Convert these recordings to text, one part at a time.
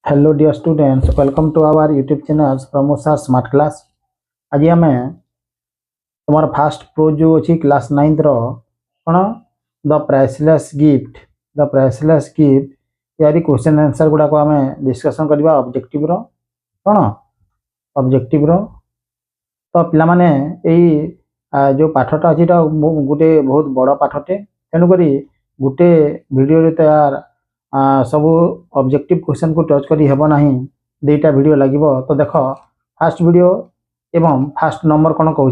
Hello dear students, welcome to our YouTube channel Pramod smart class. आज आम तुम fast pro जो अच्छी क्लास 9 कौन द प्राइसलेस गिफ्ट यारी क्वेश्चन आंसर गुड़ाक आम डिस्कसन करवा ऑब्जेक्टिव कौन ऑब्जेक्टिव तो पिला माने जो पाठटा अच्छी गोटे बहुत बड़ पाठटे तेणुक गोटे वीडियो तैयार सबू ऑब्जेक्टिव क्वेश्चन को टच करी हेबो नहीं दुईटा वीडियो लगे। तो देख फास्ट वीडियो एवं फास्ट नंबर कौन कहूँ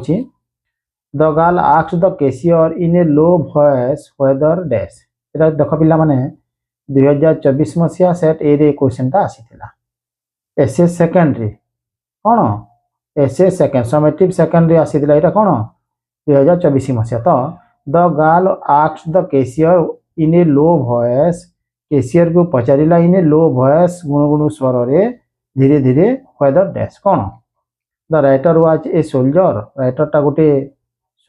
the girl asked the cashier in a low voice whether dash ये देख पिला माने 2024 मसीहा सेट ए क्वेश्चनटा आसीथिला एसए सेकेंडरी कौन एसए सेकेंड समेटिव सेकेंडरी आसीथिला एटा कौन 2024 मसीहा। तो the girl asked the cashier in a low voice cashier को पचारा इन लो वॉइस गुणुगुणु स्वर रे धीरे धीरे वेदर डैश कौन the writer was a soldier writer टा गोटे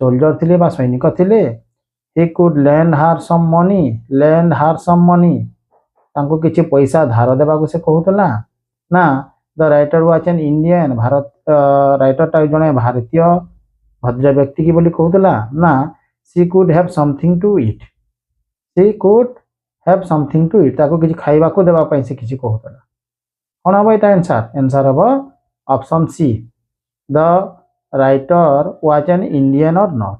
सोल्जर थिले बा सैनिक थिले he could lend her some money तांको किछि पैसा धार देबा को से कहउतला ना the writer was an Indian Bharat writer टा जने भारतीय भद्र व्यक्ति की बोली कहउतला ना she could have something to eat ताको किछि खाइबा को देबा पई से किछि कहउतला कोन हबो एटा आंसर हबो option C the writer was an Indian और नॉट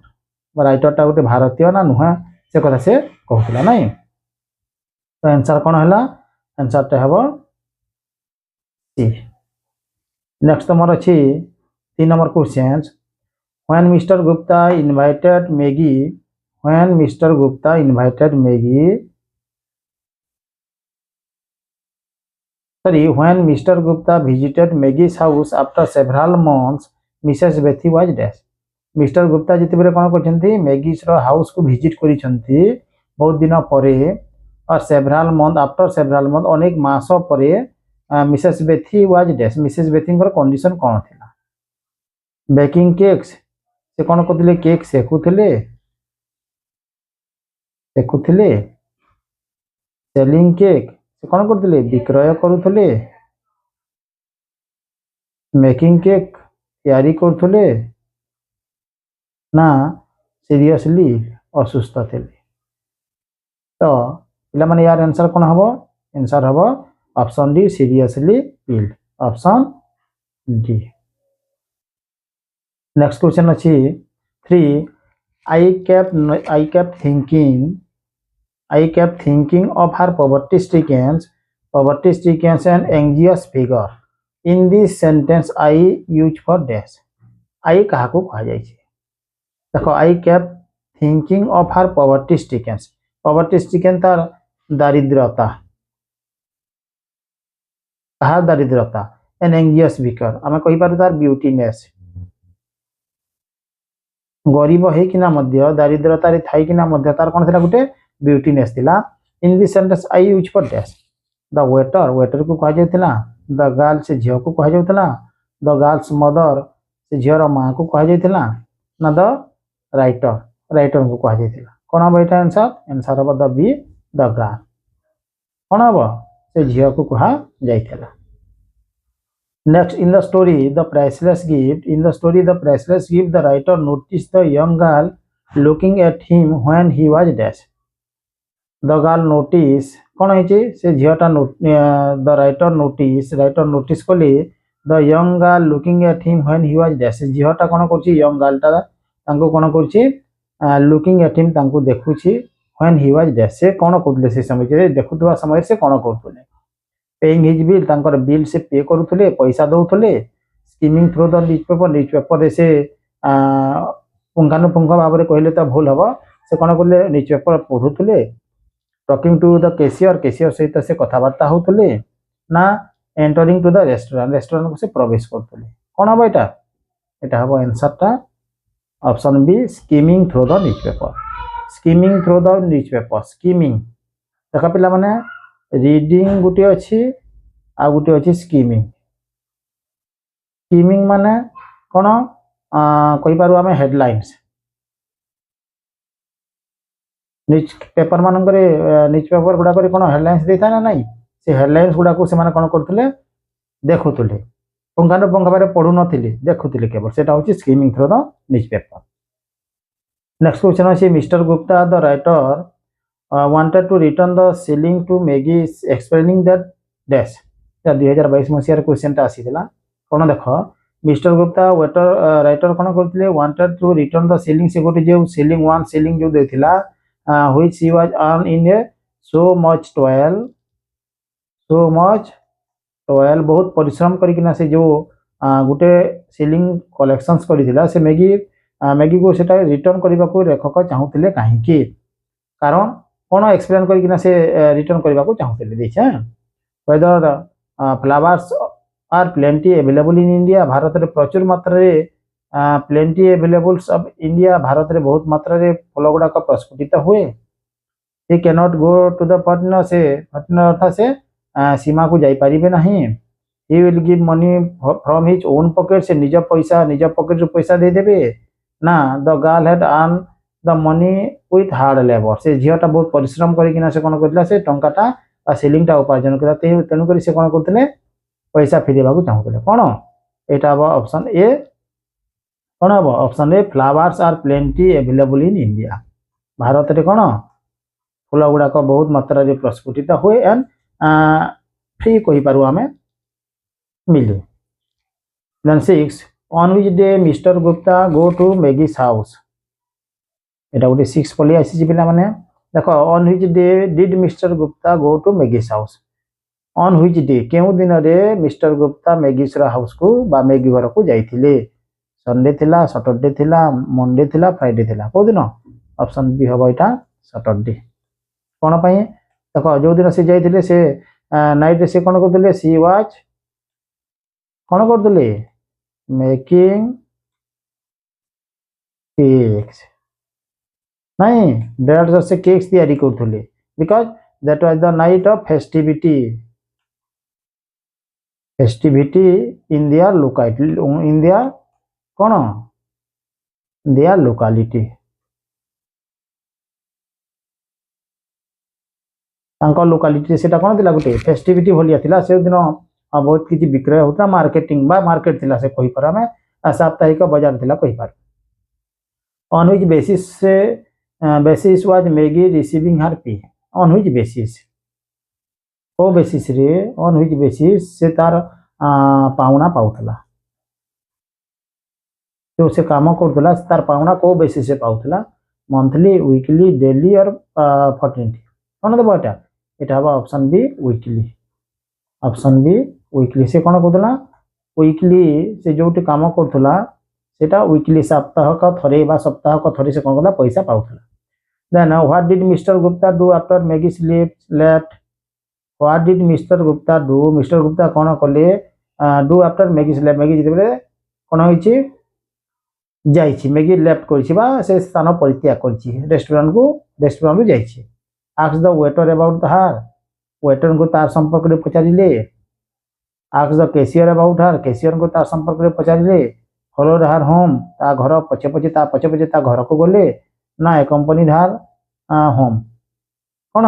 राइटर टा गोटे भारतीय ना नुहा से कथा से कहउतला नहीं। तो आंसर कोन हला आंसर टा हबो सी। नेक्स्ट हमर अछि 3 number question when Mr. Gupta invited Maggie when Mr. Gupta visited Maggie's house after several months, Mrs. Bethy was dash. Mr. Gupta जिते बेले कौन करछंती Maggie's रो हाउस को विजिट करिसंती बहुत दिन परे और several month after several month अनेक मास परे Mrs. Bethy was dash. Mrs. Bethy को कंडीशन कौन थिला बेकिंग केक्स से कौन करथिले केक सेकुथिले सेलिंग केक से कौन करथिले विक्रय करुथिले मेकिंग केक तैयारी करुथिले ना सीरियसली असुस्थ थिले। तो पिला माने यार आंसर कौन हबो आंसर हबो option D seriously ill option D. Next question अछि 3 I kept thinking of her poverty stricken and anxious figure in this sentence I use for dash I कहा को कहा जाय छै देखो I kept thinking of her poverty stricken तार दारिद्रता कहा दारिद्रता and anxious figure आमे कहि पारु तार ब्यूटीनेस गरीब हेकिना मध्य दारिद्रता रे थाइकिना मध्य तार कोन थिला गुटे ब्यूटीनेस थिला। In this sentence I use for dash the waiter को कहा जायतिला द गर्ल से झियो को कहा जायतिला द गर्ल्स मदर से झियो रो मां को कहा जायतिला ना द राइटर को कहा जायतिला कोन हबो एटा आंसर हबो द बी द गर्ल कोन हबो से झियो को कहा जायतिला। Next, in the story, the priceless gift, the writer noticed the young girl looking at him when he was dash. The girl noticed, कौन है चे से झियोटा the writer notice कले the young girl looking at him when he was dash. झियोटा कौन करछि young girl टा तांको कौन करछि looking at him तांको देखुछि when he was dash से कौन करले से समय जे देखुतवा समय से कौन करतले पेइंग हिज बिल तांकर बिल से पे करूथले पैसा दउथले स्कीमिंग थ्रू द न्यूज़पेपर रे से पुंखानुपुंख भाव रे कहले त भूल हबो से कोन करले न्यूज़पेपर पढुथले टॉकिंग टू द कैशियर सहित से कथा वार्ता होथले ना एंटरिंग टू द रेस्टोरेंट को से प्रवेश करथले कोन हबो एटा हबो आंसर टा option B skimming through the newspaper skimming देखा पिला माने रीडिंग गुटे अच्छी आ गुटे अच्छी स्कीमिंग माने कौन कहि पारु आमे हेडलाइंस न्यूज़पेपर मानक न्यूज़पेपर गुडा कौन हेडलाइंस देता ना नहीं से हेडलाइंस गुड़ा को से कौन करते देखुले पुंखानुपुंख भाव पढ़ु नथिले देखुले केवल सेटा होची skimming through the newspaper. Next question अच्छे Mr Gupta the writer wanted to return the ceiling to Maggie explaining that dash 2022 मसीहार question टा आसीला कोन देख मिस्टर गुप्ता वेटर राइटर कोन करथिले wanted to return the ceiling से गोटे जे ceiling one ceiling जो देथिला which he was earned in a so much toil बहुत परिश्रम करिकिना से जो गोटे ceiling कलेक्शंस करिथिला से मैगी को सेटा रिटर्न करबा को लेखक चाहुथिले काहे कि कारण कौन एक्सप्लेन करकिना से रिटर्न करबा को चाहुथिले देखा whether flowers are plenty available in India Bharat रे प्रचुर मात्रा रे plenty availables of India Bharat रे बहुत मात्रा रे फल गुडा का प्रस्फुटित हुए he cannot go to the partner से पार्टनर अर्थात से सीमा को जाई परिबे नहीं he will give money from his own pocket से निज पॉकेट रो पैसा दे देबे ना the girl had earn the money with hard labour से झीटा बहुत परिश्रम करकिना से कोन करथिला से टंकाटा आ सेलिंग टा उपार्जन करता तेनु करी से कोन करथिले पैसा फेदेबा को चाहुथिले कोन एटा अब ऑप्शन ए कोन अब option A flowers are plenty available in India Bharat रे कोन फूल गुडा को बहुत मात्रा रे प्रस्फुटित हुए एंड फ्री कहि पारु हमें मिले। Then 6 on which day Mr. Gupta go to Maggie's house एटा गोटे 6 पली आसी पिला माने देखो on which day did Mr. Gupta go to Maggie's house on which day केउ दिन रे मिस्टर गुप्ता मैगीस रा हाउस को बा मैगी घर को जाइथिले संडे थिला सैटरडे थिला मंडे थिला फ्राइडे थिला को दिन ऑप्शन बी हबो एटा सैटरडे कोन पई देखो जो दिन से जाइथिले से नाइट से कोन करथिले सी वाच कोन करथिले मेकिंग केक्स नहीं ब्रेड से केक्स तैयारी करथुले because that was the night of festivity in their locality in their कोन देयर लोकेलिटी तांको लोकेलिटी सेटा कोन दिला गुटे फेस्टिविटी भलिया थिला से दिन बहुत किसी विक्रय होता मार्केटिंग बा मार्केट थिला से कहि पर हमें साप्ताहिक बाजार थिला कहि पर ऑन व्हिच बेसिस से basis was Maggie receiving her pay on which basis ओ बेसिस रे ऑन व्हिच बेसिस से तार पाउना पाउथला जो से काम करथला तार पाउना को बेसिस से पाउथला मंथली वीकली डेली और फॉर्टनिटी कोन देबो एटा बा option B weekly option B weekly से कोन करथला वीकली से जोटी काम करथला सेटा वीकली सप्ताह का थरे बा सप्ताह का थरे से कोन करला पैसा पाउथला। Then what did Mr Gupta do after Maggie left what did Mr Gupta कोन कले डू आफ्टर मैगी जेबे कोन होइछि जाइछि मैगी लेफ्ट करछि बा से स्थान परित्याग करछि रेस्टोरेंट को जाइछि ask the waiter about the her waiter को तार संपर्क रे पचारिले ask the cashier about her cashier को तार संपर्क रे पचारिले फॉलो हर होम ता घर पछे ता घर को गले ना ए कंपनी धार होम कोन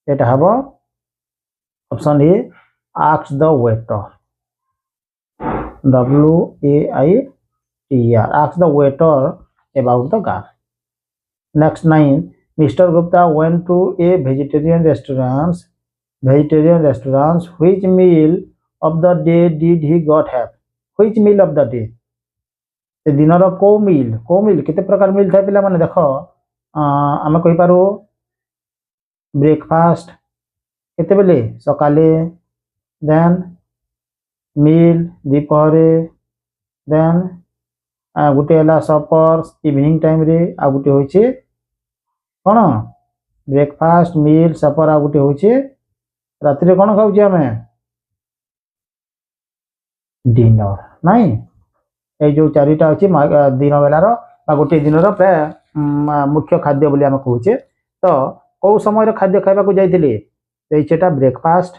एटा हबो option A ask the waiter WAITR ask the waiter about the car. Next 9 Mr. Gupta went to a vegetarian restaurant. Which meal of the day did he got have? Which meal of the day? दिन को मील केते प्रकार मील थाय पिला माने देखो आमे कहि पारो ब्रेकफास्ट केते बेले सकाले देन मील दीपहरे देन गुटे हला सपर इवनिंग टाइम रे आ गुटे होइछे कोन ब्रेकफास्ट मील सपर आ गुटे होइछे रात्रि रे कोन खाउछि हमें डिनर नहीं ए जो चारिटा अछि दिन बेलार गोटे दिन प्राय मुख्य खाद्य बोली आम कहूचे तो कौ समय खाद्य खाइबा को जाइथिले सेटा ब्रेकफास्ट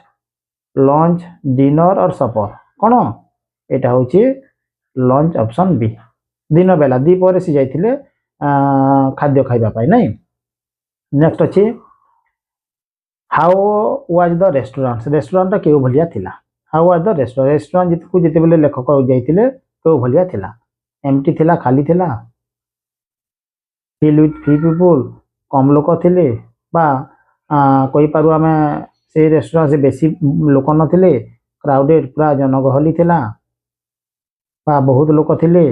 लंच डिनर और सपर कोन एटा होछि लंच ऑप्शन बी दिन बेला दीपर से जाइथिले खाद्य खाइबा पाई नहीं। नेक्स्ट अछि how was the restaurant restaurant केउ भलिया थिला how was the restaurant restaurant जितकु जेते बेले लेखक जाइतिले केउ भलिया थिला एम्प्टी थिला खाली थिला फिल विथ फ्री पीपुल कम लोक थिले बा कहि पारु आमे से रेस्टोरेंट से बेसी लोक नथिले क्राउडेड पूरा जनगहली थिला बा बहुत लोक थिले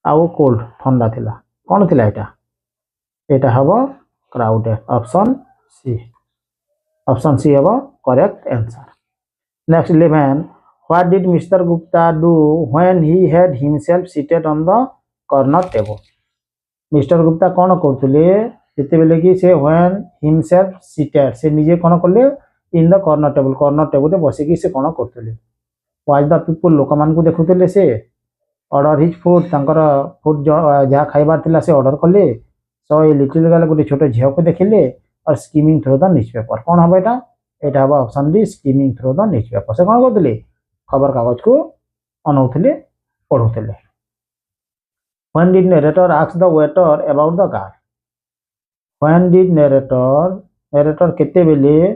आउ कोल्ड ठंडा थिला कोन थिला एटा हबो क्राउडेड ऑप्शन सी हबो correct answer next 11 what did Mr Gupta do when he had himself seated on the corner table mister Gupta कौन करते जिते बेले कि से व्हेन हिमसेल्फ सीटेड से निजे कौन कले इन द कॉर्नर टेबल बसिकी से कौन करते वाज द पीपुल लोक मान को देखुले से ऑर्डर हिज फूड तांकर फूड जहाँ खाइबार थिला से ऑर्डर कले सो ए लिटिल गर्ल गोटे छोट झील को देखिले और skimming through the newspaper कौन हम यहाँ यहाँ हम option D skimming through the newspaper से कौन करते खबर कागज को अनौले पढ़ुले When did narrator ask the waiter about the girl? When did narrator केते बेले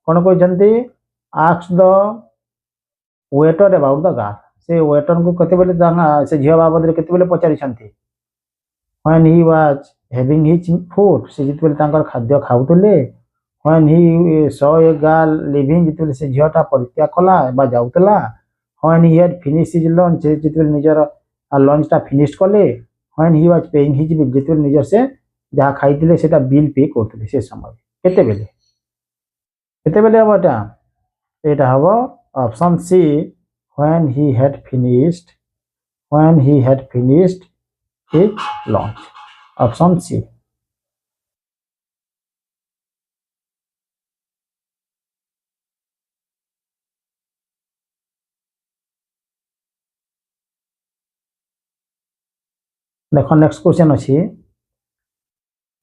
कौन कहते ask the waiter about the girl से waiter को केते बेले से झील बाबद रे केते बेले पचारि छंती when he was having his food से जिते बेले तांकर खाद्य खाउतले when he saw a girl leaving जिते बेले से झीलटा परित्याग कला बा जाउतला when he had finished his lunch जिते बेले निजर लंच टा फिनिश कले when he was paying his bill जिते बेले निजर से जहाँ खाइतिले सेटा बिल पे करतले से समय केते बेले हबो एटा हबो option C when he had finished his lunch option C देखो नेक्स्ट क्वेश्चन अच्छी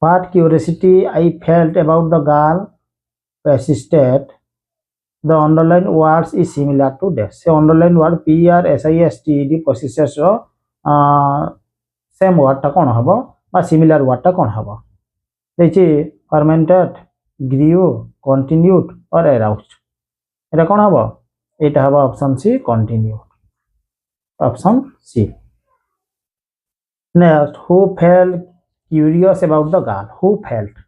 what curiosity I felt about the girl persisted the underline words is similar to this से underline word PRSISTED persisted रो same word टा कोन हबो बा similar word टा कोन हबो देखि fermented grew continued और aroused एटा कोन हबो एटा हबो option C continued option C next who felt curious about the girl who felt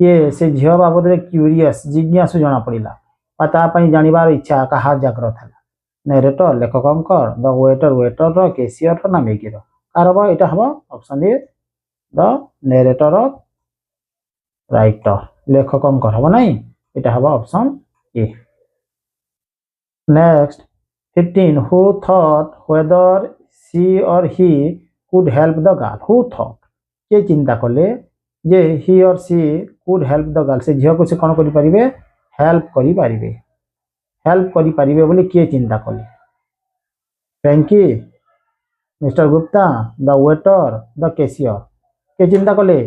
ये से झील बाबद क्यूरीयस जिज्ञासु जना पड़ा जानवर इच्छा कहा जाग्रत है नेरेटर लेखकंकर द वेटर केसीयर ना मेगी कार हम यहाँ हम option A the narrator writer लेखकंकर हम ना यहाँ हम option A next 15 who thought whether she or he could help the girl who thought के चिंता कले जे he or she could help the girl से झील को से कौन करें हेल्प करें बोले किए चिंता कले Frankie Mr Gupta the waiter the cashier के चिंता कले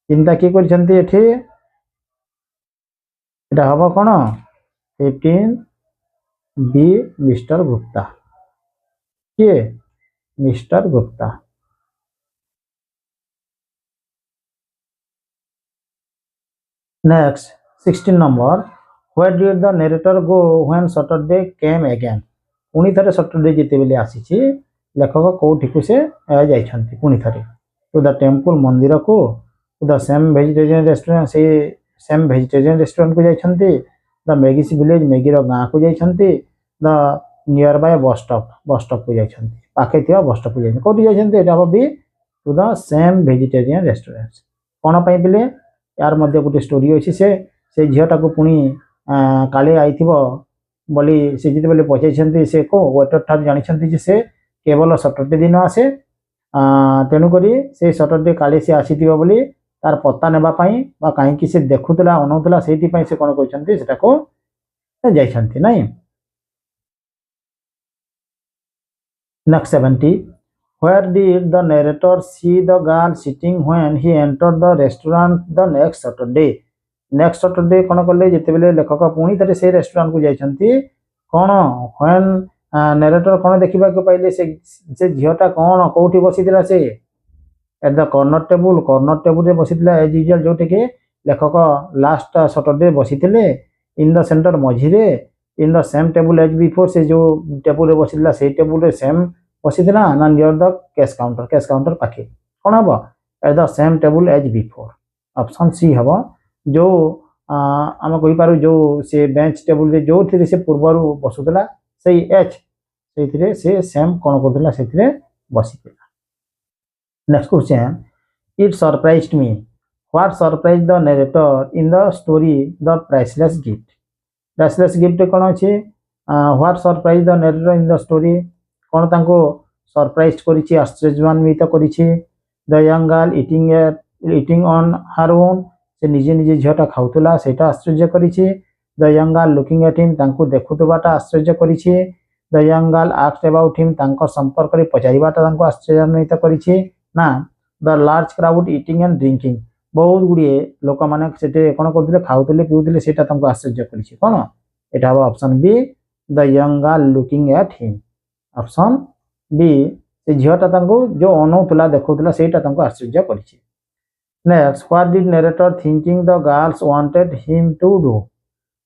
चिंता किए कर हम कौन 15 बी मिस्टर गुप्ता किए mister Gupta next 16 number where did the narrator go when Saturday came again पुणी थे सैटरडे जिते बेले आसी लेखक कौटी को से जाइछंती पुणी थे टू द टेम्पल मंदिर को to the same vegetarian restaurant से सेम वेजिटेरियन रेस्टोरेंट को जाइछंती द मेगिस विलेज मेगिर गाँ को जाइछंती the nearby bus stop को जाइछंती पाखे थिया बस स्टॉप को जाइछंती कौटी जाइछंती एटा B to the same vegetarian restaurant कोन पई बिले यार मध्य गोटे स्टोरी अच्छी से झीलटा को पुणी काले आई बोली से जिते बेले पचाई से को वेटर ठार जानी से केवल सैटरडे दिन आसे तेणुक से सैटरडे काले सी आसी बोली तार पत्ता नेबाई कहीं से देखुला अनाऊला से कौन कहते जाइछंती नहीं next 70 Where did the narrator see the girl sitting when he entered the restaurant the next Saturday? Next Saturday कौन कले जिते बेले लेखक पुणी थे से रेस्टोरेंट को जाइछंती कौन when narrator कौन देखा को पाइले से झीलटा कौन कौटी बसीला से एट द कॉर्नर टेबुल रे बसीला एज यूजुअल जोटे के लेखक लास्ट सैटरडे बसिथिले इन द सेंटर मझिरे in the same table as before से जो टेबल बसिथिला से टेबल रे सेम बसिथिला ना नियर द कैश काउंटर पाखे कोन हबो at the same table as before option C हबो जो आम कहि पारु जो से बेंच टेबल रे जो थिरे से पूर्वरु बसुतला सेई एच सेथिरे से सेम कोन करथला सेथिरे बसिथिला next question it surprised me what surprise the narrator in the story the priceless gift कोन अछि what surprise the narrator in the story कोन तांको सरप्राइज करिछि आश्चर्यजनक करिछि the young girl eating on her own से निजे निजे झियोटा खाउतला सेटा आश्चर्य करिछि the young girl looking at him तांको देखुतबाटा आश्चर्य करिछि the young girl asked about him तांको संपर्क रे पचारिबाटा तांको आश्चर्यान्वित करिछि ना the large crowd eating and drinking बहुत गुड़िए लोक मैंने से कौन करते खाऊले पीऊले से आश्चर्य करिछि कोन एटा हबो option B the young girl looking at him option B से झियोटा तांको जो अनौतला देखौतला सेटा तांको आश्चर्य करिछि next what did narrator thinking the girls wanted him to do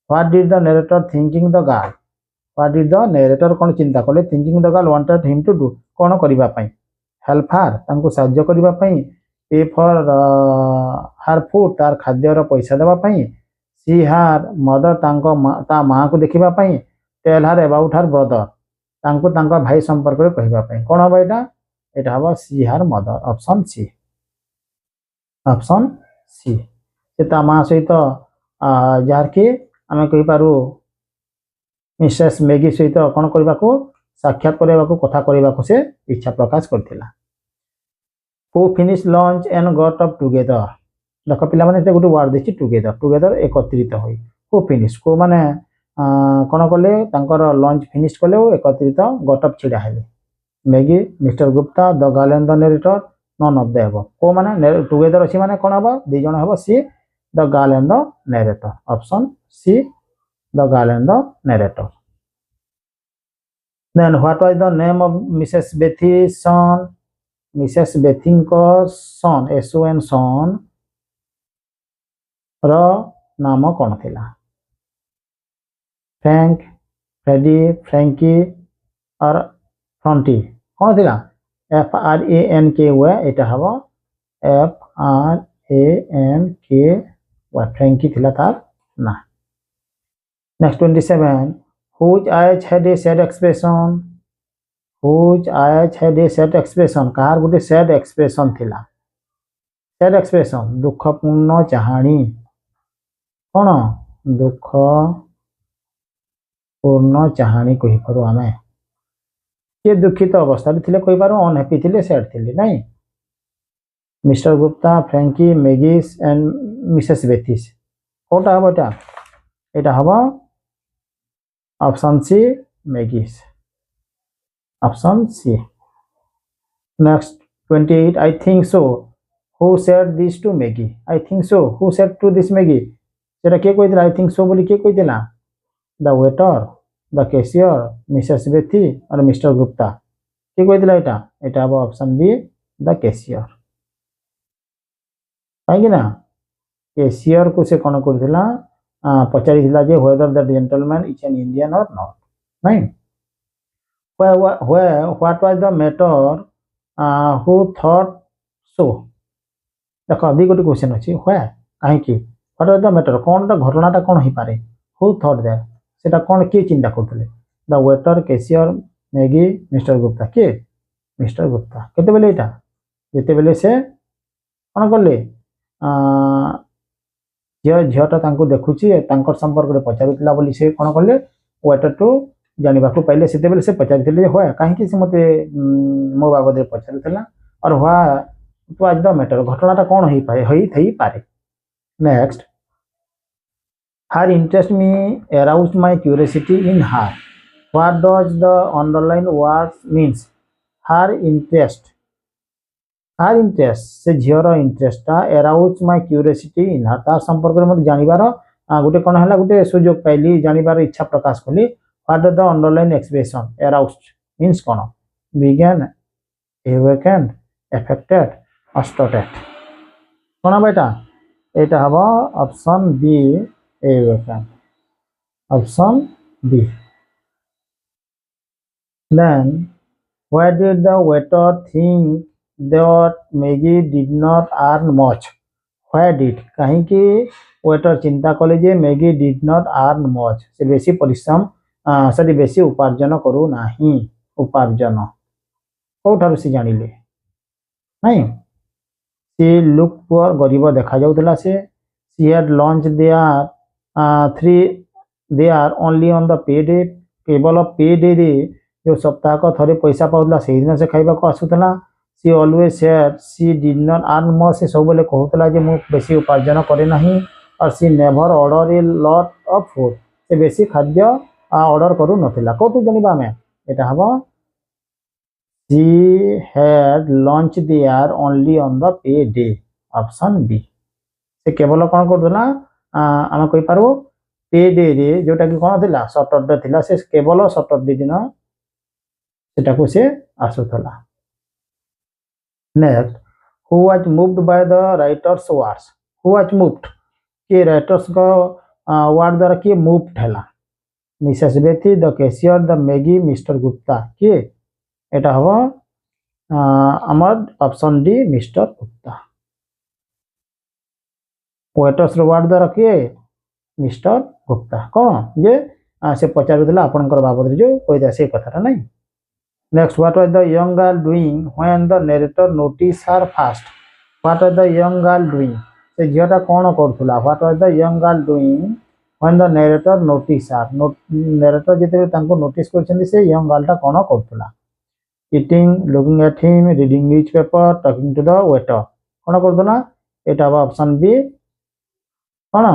what did the narrator thinking the girl what did the narrator कोन चिंता कले thinking the girl wanted him to do कोन करिबा पई हेल्प हर तांको साहाय्य करिबा पई पे फॉर हर फूड तार खाद्यर पैसा देवा पई सी हार मदर तांको ता मां को देखिबा पई tell her about her brother तांको तांका भाई संपर्क रे कहिबा पई कोन हबो एटा हबो सी हार मदर ऑप्शन सी से ता मां सहित जार के आमे कहि पारू मिसेस मैगी सहित कोन करबा को साक्षात करबा को कथा करबा को से इच्छा प्रकाश करथिला who finish lunch and got up together देखो पिला माने गोटे वर्ड देछि टुगेदर एकत्रित होई who finish को माने कोन कले तांकर लंच फिनिश कले एकत्रित गट अप छिडा हेले Maggie Mr Gupta the girl and the narrator none of the above को माने टुगेदर अछि माने कोन हबो दि जण हबो see the girl and the narrator option C the girl and the narrator then what was the name of Mrs. Bethy's son Mrs bathing को सन एसओएन सन रो नाम कौन थिला फ्रैंक फ्रेडी फ्रैंकी और फ्रंटी कौन थिला एफ आर ए एन के हुए एटा हबो एफ आर ए एन के व फ्रैंकी थिला तार ना next 27 whose eyes had a sad expression whose eyes had a sad expression car Gute sad expression थिला sad expression दुखपूर्ण चाहाणी कोन दुख पूर्ण चाहाणी कहि पारो आमे के दुखित अवस्था रे थिले कहि पारो अनहैप्पी थिले sad थिले नाही Mr Gupta Frankie Maggie's and Mrs Bethy's कोटा हबोटा एटा हबो option C Maggie's option C next 28 I think so who said this to Maggie I think so who said to this Maggie सेटा के कहि दिला I think so बोली के कहि दिला the waiter the cashier Mrs Bethy और mister Gupta के कहि दिला एटा हबो ऑप्शन बी द कैशियर काहे ना कैशियर को से कोन कर दिला पचारि दिला जे whether the gentleman is an Indian or not नहीं what was the matter who thought so देखो अभी गोटे क्वेश्चन अच्छी कहीं what was the matter कौन घटनाटा कौन हो पारे who thought that सेटा कौन किए चिंता करते the waiter cashier Maggi Mr Gupta के मिस्टर गुप्ता केते बेले एटा जेते बेले से कौन कले झीटा तांको देखुची तांकर संपर्क रे पचारुतला बोली से कौन कले वेटर टू जानिबा को पहले सेते बेले से पचारिथिले होय काहे से मते मो बाबदे पचारिथिला और व्हाट वाज द मैटर घटनाटा कौन होई थई पारे next her interest me aroused my curiosity in her what does the underline words means her interest से झियर इंटरेस्टा अराउज्ड माय क्यूरियोसिटी इन हर तार संपर्क में मते जानिबार गोटे कोन हला गोटे सुयोग पाइली जानिबार इच्छा प्रकाश कली what the underline expression aroused means कोन बिगन अवेकन अफेक्टेड अस्टोटेड कोन बेटा এটা হবো অপশন বি এই option B. Then why did the waiter think that Maggie did not earn much? Why did कहीं waiter चिंता कले जे Maggie did not earn much से बेसी परिश्रम सॉरी बेसी उपार्जन करू नाही उपार्जन कोठार से जानिले नहीं सी लुक पुअर गरीब देखा जाउतला से she had lunch there three they are only on the pay day केवल पे डे रे जो सप्ताह को थोड़े पैसा पाउला से दिन से खाइबा को आसुतला she always said she did not earn more से सब बेले कहूतला जे मु बेसी उपार्जन करे नहीं और she never order a lot of food से बेसी खाद्य ऑर्डर करू नथिला कोठु जनिबा में एटा हबो she had lunch there only on the pay day option B से केवल कोन करदला आम कहि पारो पे डे रे जोटा कि कोन थिला सैटरडे थिला से केवल सैटरडे दिन सेटा को से आसुतला। Next who was moved by the writer's words who was moved के राइटर्स को वर्ड द्वारा के मूव्ड हैला Mrs Bethy the cashier the Maggie Mr Gupta के एटा हबो आमर option D Mr Gupta waiter's word द्वारा के मिस्टर गुप्ता कौन जे से पचारुला आपनकर बाबद जो कहता से कथाटा नहीं। Next what was the young girl doing when the narrator notice her fast what was the young girl doing से झियोटा कोन करथुला what was the young girl doing when the narrator notice her narrator जेते तांको notice करछन्ती से young गर्लटा कोन करथुला eating looking at him reading newspaper talking to the waiter कोन करथुला एटा बा ऑप्शन बी कोन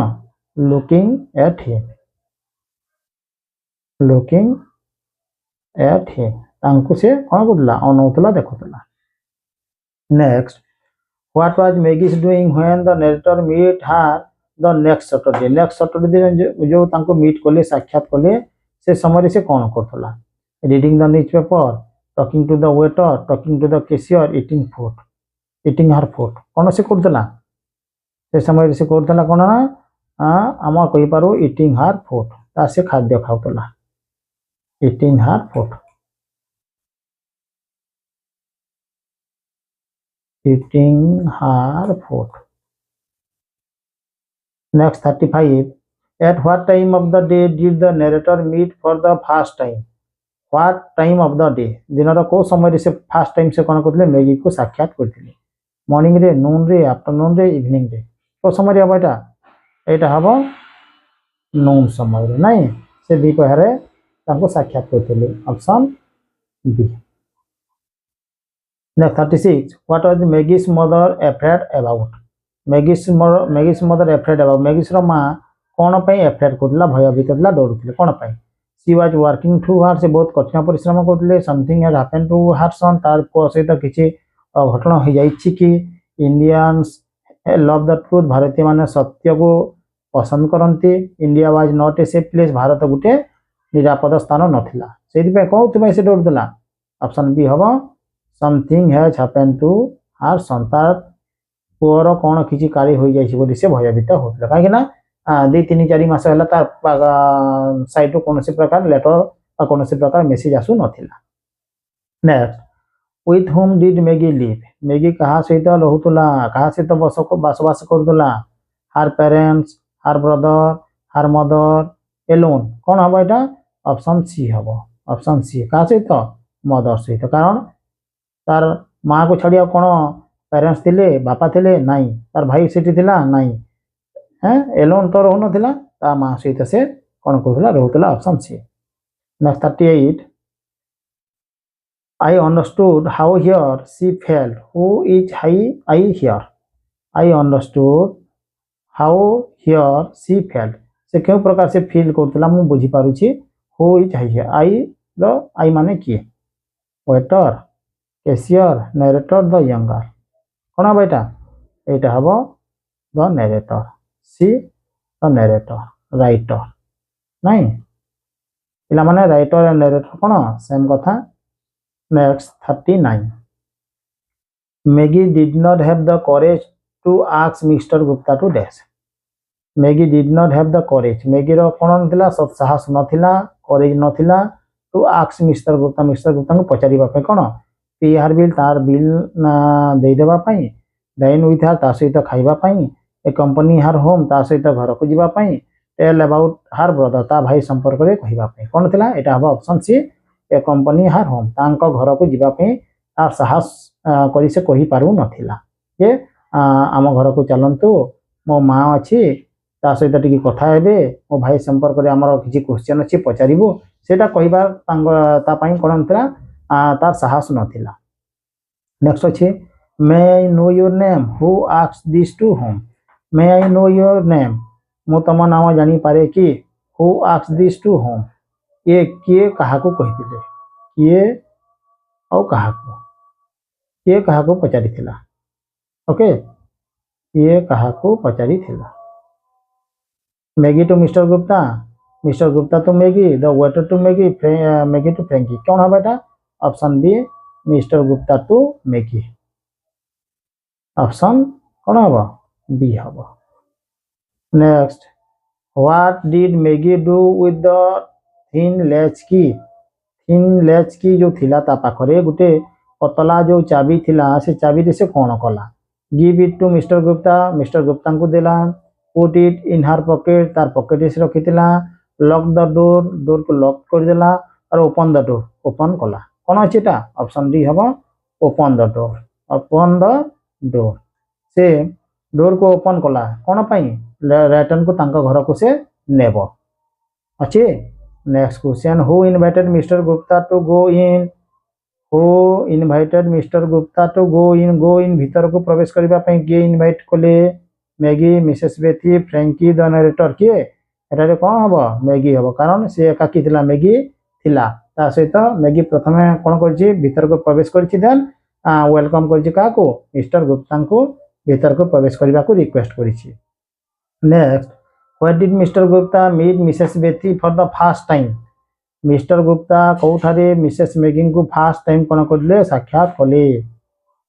लुकिंग एट हिम तांको से कोन करथुला अनौतला देखुतला। Next what was Maggie's doing when the narrator meet her the next Saturday दिन जो तांको मीट कोले साक्षात कोले से समय से कोन करथुला reading the newspaper talking to the waiter talking to the cashier eating her food कोन से करथुला से समय से करथुला कोन ना आम कहि पारो ईटिंग हर फूड ता से खाद्य खाउतला eating her food eating her food. Next 35. At what time of the day did the narrator meet for the first time? What time of the day? दिन को समय से फर्स्ट टाइम से कौन करथिले मैगी को साक्षात करथिले मॉर्निंग रे नून रे आफ्टरनून रे इवनिंग रे तो समय हम एटा हम नून समय रे नहीं से द्विपहर तांको साक्षात करथिले option B. Next 36. What was Maggie's mother afraid about? Maggie's mother afraid about. Maggie's रो माँ कौन पाई afraid करथिला भयभीत करथिला डरुथिले कौन पाई she was working too hard से बहुत कठिन परिश्रम करथिले something had happened to her son तार को सहित किछि घटना हो जाइछि कि Indians love the truth भारतीय माने सत्य को पसंद करंती India was not a safe place Bharat गुटे निरापद स्थान नथिला सेति पे कहउथि से डरुथिला ऑप्शन बी हबो something has happened to her son तार पुअर कौन किछि काली हो जाइछि बोली से भयभीत होतला काहे ना 2-3-4 मास होला तार साइट रो कोनोसी प्रकार लेटर आ कोनोसी प्रकार मेसेज आसु नथिला। Next with whom did Maggie live Maggie कहा सहित रहुतला कहा सहित बसवास करतला her parents her brother her mother alone कौन हबो एटा ऑप्शन सी हबो ऑप्शन सी कहा सहित मदर सहित कारण तार माँ को छाड़िया कौन पेरेंट्स थिले बापा थिले नहीं तार भाई सेठी थिला नहीं हैं एलोन तो रहु नथिला ता माँ सहित से कौन करथुला रहउतला option C. Next 38 I understood how here she felt who is I here I understood how here she felt से केउ प्रकार से फील करथुला मु बुझी पारुछि who is I here I row I माने की waiter cashier narrator the younger कौन हम एटा हम the narrator C the narrator writer नहीं पिला माने राइटर एंड नरेटर कौन सेम कथा। Next 39 Maggie did not have the courage to ask Mr Gupta to dash Maggie did not have the courage Maggie रो कोन नथिला साहस नथिला करेज नथिला टू आस्क मिस्टर गुप्ता को पचारिबा पे कोन पे हर बिल तार बिल दे देबा पई डाइन विथ हर ता सहित खाइबा पई ए कंपनी हर होम ता सहित घर को जीवा पई टेल अबाउट हर ब्रदर ता भाई संपर्क रे कहिबा पई कोन थिला एटा हबा ऑप्शन सी ए कंपनी हर होम तांको घर को जीवा पई तार साहस करी से कहि पारु नथिला जे आम घर को चलंतु मो माँ अच्छी ता सहित टिके कथा हेबे मो भाई संपर्क रे हमर किछि क्वेश्चन अछि पचारिबो सेटा कहिबा ता पई कोन थिला तार साहस नथिला नेक्स्ट अछि may I know your name who asked this to whom may I know your name मो तम नाम जानी पारे कि who asked this to whom ये किए कहा को कहिथिले किए औ कहा को पचारि थिला ओके ये कहा को पचारि थिला Maggie to Mr Gupta to Maggie the waiter to Maggie Maggie to Frankie कौन है बेटा option B Mr Gupta to Maggie option कौन हम बी हम next what did Maggie do with the thin latch की जो थिला ता पाखरे गुटे पतला जो चाबी थिला से चाबी रे से कौन कला give it to Mr Gupta को देला put it in her pocket तार पॉकेट से रखिथिला लॉक द डोर को लॉक कर देला और ओपन द डोर ओपन कला कोन अछि ता ऑप्शन डी हबो ओपन द डोर से डोर को ओपन कला कोन पई रिटर्न को तांका घर को से नेबो अछि next question who invited Mr Gupta to go in go in भीतर को प्रवेश करबा पई के इनवाइट कले Maggie Mrs Bethy Frankie the narrator किए एटारे कोन हबो मैगी हबो कारण से एकाकी थिला मैगी थिला ता सहित मैगी प्रथमे कोन करछि भीतर को प्रवेश करछि देन वेलकम करछि का को मिस्टर गुप्ता को भीतर को प्रवेश करबा को रिक्वेस्ट करछि next what did Mr Gupta meet Mrs Bethy for the first time Mr Gupta कोठारे मिसेस मैगी को फर्स्ट टाइम कोन करले साक्षात कले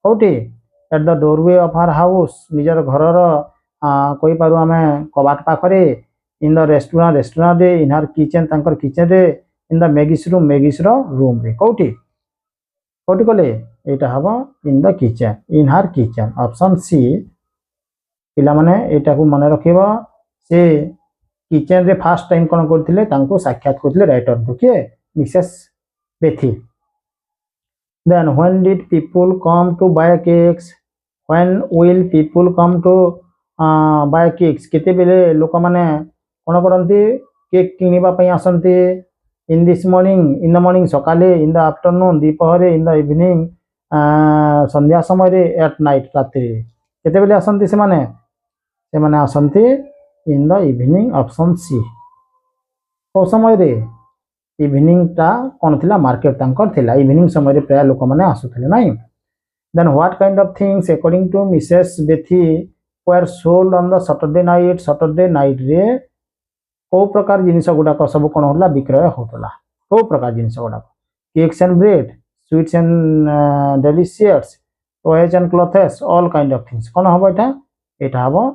कोठी at the doorway of her house निजर घरर कोई पारु आमे कबाट पाखरे इन द रेस्टोरेंट रे इन हर किचन तांकर किचन रे इन द मैगीस रूम रे कोठी कले एटा हबो in the kitchen in her kitchen option C पिला माने एटा को मन रखिबो से किचन रे फर्स्ट टाइम कोन करथिले तांको साक्षात करथिले राइटर को के Mrs Bethy then when did people come to buy cakes when will people come to buy cakes केते बेले लोक माने कोन करंती केक किनिबा पई आसंती in this morning in the morning सकाले इन द आफ्टरनून दीपहरे इन द इवनिंग संध्या समय रे एट नाइट रात्रि केते बेले आसंती से माने आसंती in the evening option C ओ समय रे इवनिंग टा कोन थिला मार्केट तांकर थिला इवनिंग समय रे प्राय लोक माने आसुथिले नाही then what kind of things according to Mrs Bethy were sold on the Saturday night रे को प्रकार जिनिस गुडा को सब कोन होला विक्रय होतला को प्रकार जिनिस गुडा cakes and bread sweets and delicious toys and clothes all kind of things कोन हबो एटा हबो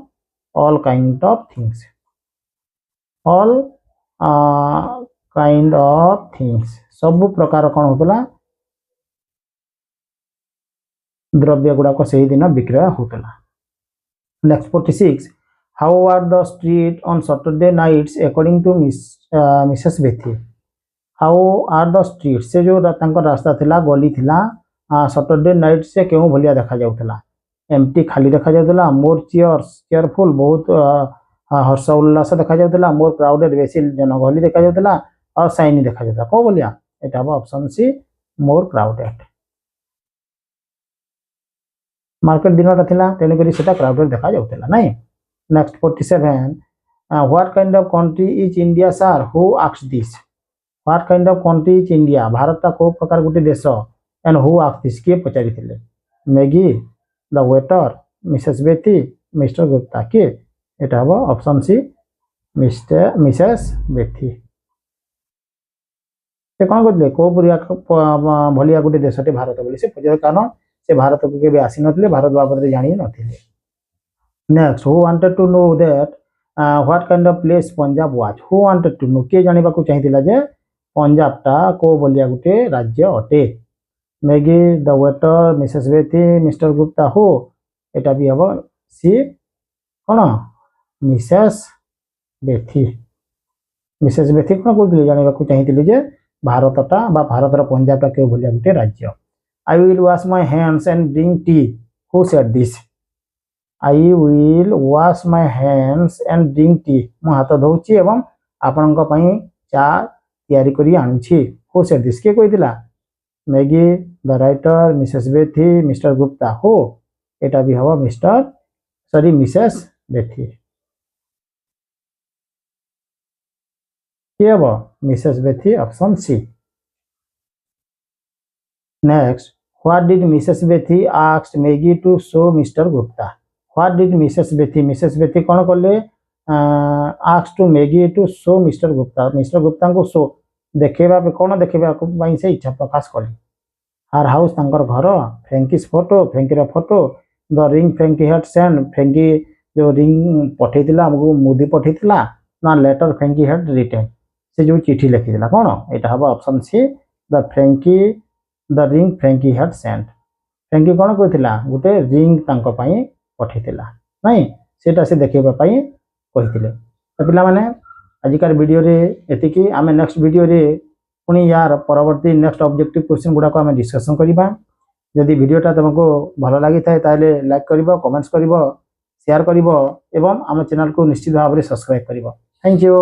all kind of things सब प्रकार कौन होतला द्रव्य गुड़ा को सही दिन विक्रय होतला नेक्स्ट 46 how are the street on Saturday nights according to Mrs Bethy how are the street से जो रास्ता थिला गली थिला सैटरडे नाइट से केउ भलिया देखा जाउतला एम्प्टी खाली देखा जाउतला मोर चेयरफुल बहुत हर्ष उल्लास देखा जाउतला मोर क्राउडेड बेसी जनगहली देखा जाउतला और साइनी देखा जाउतला को बोलिया एटा बा ऑप्शन सी मोर क्राउडेड मार्केट दिनटा थिला तेनु करी सेटा क्राउडेड देखा जाउतला नाही next 47 what kind of country is India sir who asked this what kind of country is India Bharat का को प्रकार गुटे देश एंड हु आस्क्ड दिस के पचारि थिले Maggi the waiter Mrs Bethy Mr Gupta के एटा हबो ऑप्शन सी मिसेस बेथी से कोन करले को भलिया गुटे देशटे भारत बोली से पचार कारण से भारत को केबे आसी नथिले भारत बाबत जानि नथिले Next, who wanted to know that what kind of place Punjab was? Who wanted to know? किए जानिबा को चाहिथिला जे पंजाब टा को बोलिया गुटे राज्य अटे. Maggi the waiter Mrs Bethy Mr Gupta हो एटा भी हबो सी कोन मिसेस बेथी. मिसेस बेथी कोन बोलथिले जानिबा को चाहिथिले जे भारत टा बा भारत रा पंजाब टा के बोलिया गुटे राज्य. I will wash my hands and drink tea. Who said this? I will wash my hands and drink tea. मो हाथ धोउची एवं आपनक पई चा तयारी करी आनुची. Who said this? के कहितला? Maggie the writer Mrs Bethy Mr Gupta हो एटा भी हवा मिसेस बेथी. के हवा Mrs Bethy option C. Next, what did Mrs. Bethy asked Maggie to show Mr. Gupta? What did Mrs. Bethy? Mrs. Bethy कौन कले asked to Maggie to show Mr. Gupta. Mr. Gupta को show देखेबा पे कौन देखेबा को by से इच्छा प्रकाश कले. Her house तांकर घर, फ्रैंकी's फोटो, फ्रैंकी रा photo, the ring Frankie had sent, Frankie जो रिंग पठेतिला हमको मुदी पठेतिला ना लेटर फ्रैंकी had written. से जो चिट्ठी लिखितिला कौन एटा हबा option C the ring Frankie had sent. Frankie कौन कहथिला गुटे रिंग तांको पई पठेतिला नाही सेटा से देखैबा पई कहितिले. तो पिला माने आजिकार वीडियो रे एतिकी आमे नेक्स्ट वीडियो रे पुनी यार परवर्ती नेक्स्ट ऑब्जेक्टिव क्वेश्चन गुडा को आमे डिस्कशन करिबा. यदि वीडियोटा तुमको भलो लागि थाए ताले लाइक करिवो, कमेंट्स करिवो, शेयर करिवो एवं आम चैनल को निश्चित भाव में सब्सक्राइब करिवो. Thank you.